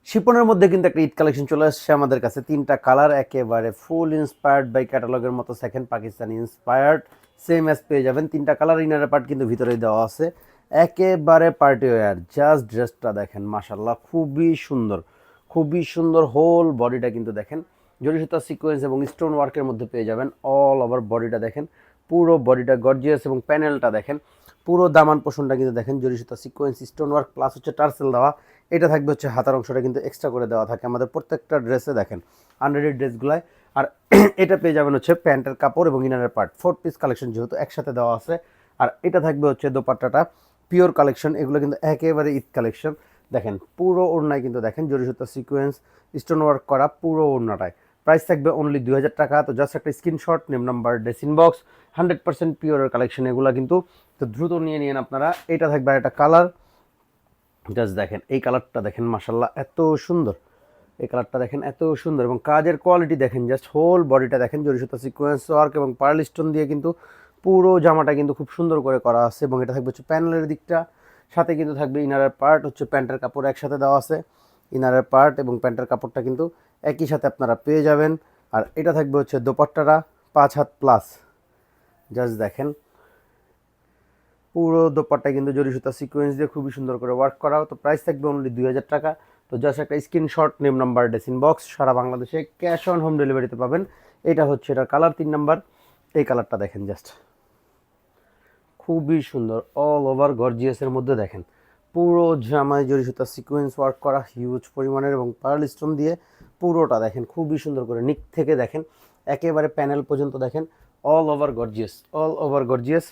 শিপনের মধ্যে কিন্তু একটা ঈদ কালেকশন চলে আসছে আমাদের কাছে, 3টা কালার, একেবারে ফুল ইন্সপায়ার্ড বাই ক্যাটালগের মতো second Pakistani inspired same as পেয়ে যাবেন। 3টা কালার, ইনারের পার্ট কিন্তু ভিতরেই দেওয়া আছে, একেবারে পার্টি ওয়্যার। জাস্ট ড্রেসটা দেখেন, মাশাল্লাহ খুবই সুন্দর, খুবই সুন্দর। হোল বডিটা কিন্তু দেখেন জরি সুতা সিকোয়েন্স এবং স্টোন ওয়ার্কের মধ্যে পেয়ে যাবেন। অল ওভার বডিটা দেখেন, পুরো বডিটা গর্জিয়াস, এবং প্যানেলটা দেখেন, পুরো দামান পোষণটা কিন্তু দেখেন জরি সুতা সিকোয়েন্স স্টোন ওয়ার্ক প্লাস হচ্ছে টার্সেল দেওয়া। এটা থাকবে হচ্ছে হাতার অংশটা কিন্তু এক্সট্রা করে দেওয়া থাকে আমাদের প্রত্যেকটা ড্রেসে, দেখেন আনরেডি ড্রেসগুলায়। আর এটা পেয়ে যাবেন হচ্ছে প্যান্টের কাপড় এবং ইনারের পার্ট, 4 পিস কালেকশন যেহেতু একসাথে দেওয়া আছে। আর এটা থাকবে হচ্ছে দোপাট্টাটা পিওর কালেকশন, এগুলো কিন্তু একেবারে ঈদ কালেকশন। দেখেন পুরো ওড়নায় কিন্তু দেখেন জরি সুতা সিকোয়েন্স স্টোন ওয়ার্ক করা পুরো ওড়নাটায়। প্রাইস থাকবে অনলি 2000 টাকা। তো জাস্ট একটা screenshot, name number, dressing box, 100% পিওরের কালেকশন এগুলো কিন্তু। তো দ্রুত নিয়ে নিন আপনারা। এটা থাকবে একটা কালার, জাস্ট দেখেন এই কালারটা দেখেন, মাশাল্লাহ এত সুন্দর। এই কালারটা দেখেন এত সুন্দর, এবং কাজের কোয়ালিটি দেখেন, জাস্ট হোল বডিটা দেখেন জরি সুতা সিকোয়েন্স ওয়ার্ক এবং পার্ল স্টোন দিয়ে কিন্তু পুরো জামাটা কিন্তু খুব সুন্দর করে করা আছে। এবং এটা থাকবে হচ্ছে প্যানেলের দিকটা, সাথে কিন্তু থাকবে ইনারের পার্ট, হচ্ছে প্যান্টের কাপড় একসাথে দেওয়া আছে। ইনারের পার্ট এবং প্যান্টের কাপড়টা কিন্তু একই সাথে আপনারা পেয়ে যাবেন। আর এটা থাকবে হচ্ছে দোপাট্টাটা 5 হাত প্লাস, জাস্ট দেখেন পুরো দোপাট্টা কিন্তু জরি সুতা সিকোয়েন্স দিয়ে খুবই সুন্দর করে ওয়ার্ক করা। তো প্রাইস থাকবে অনলি 2000 টাকা। তো জাস্ট একটা screenshot, name number, dressing box, সারা বাংলাদেশে ক্যাশ অন হোম ডেলিভারিতে পাবেন। এটা হচ্ছে এটার কালার 3 নাম্বার। এই কালারটা দেখেন, জাস্ট খুবই সুন্দর, অল ওভার গর্জিয়াসের মধ্যে দেখেন পুরো জামায় জরি সুতা সিকোয়েন্স ওয়ার্ক করা হিউজ পরিমাণের, এবং পার্ল স্টোন দিয়ে পুরোটা দেখেন খুবই সুন্দর করে নিক থেকে দেখেন একেবারে প্যানেল পর্যন্ত দেখেন all over gorgeous, all over gorgeous.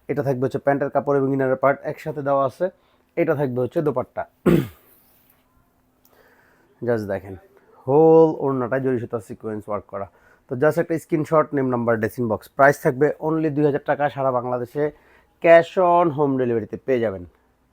এটা থাকবে হচ্ছে প্যান্টের কাপড় এবং ইনারের পার্ট একসাথে দেওয়া আছে। এটা থাকবে হচ্ছে দোপাট্টা, জাস্ট দেখেন হোল ওড়নাটা জরি সুতা সিকোয়েন্স ওয়ার্ক করা। তো জাস্ট একটা screenshot, name number, dressing box. Price থাকবে অনলি 2000 টাকা, সারা বাংলাদেশে ক্যাশ অন হোম ডেলিভারিতে পেয়ে যাবেন।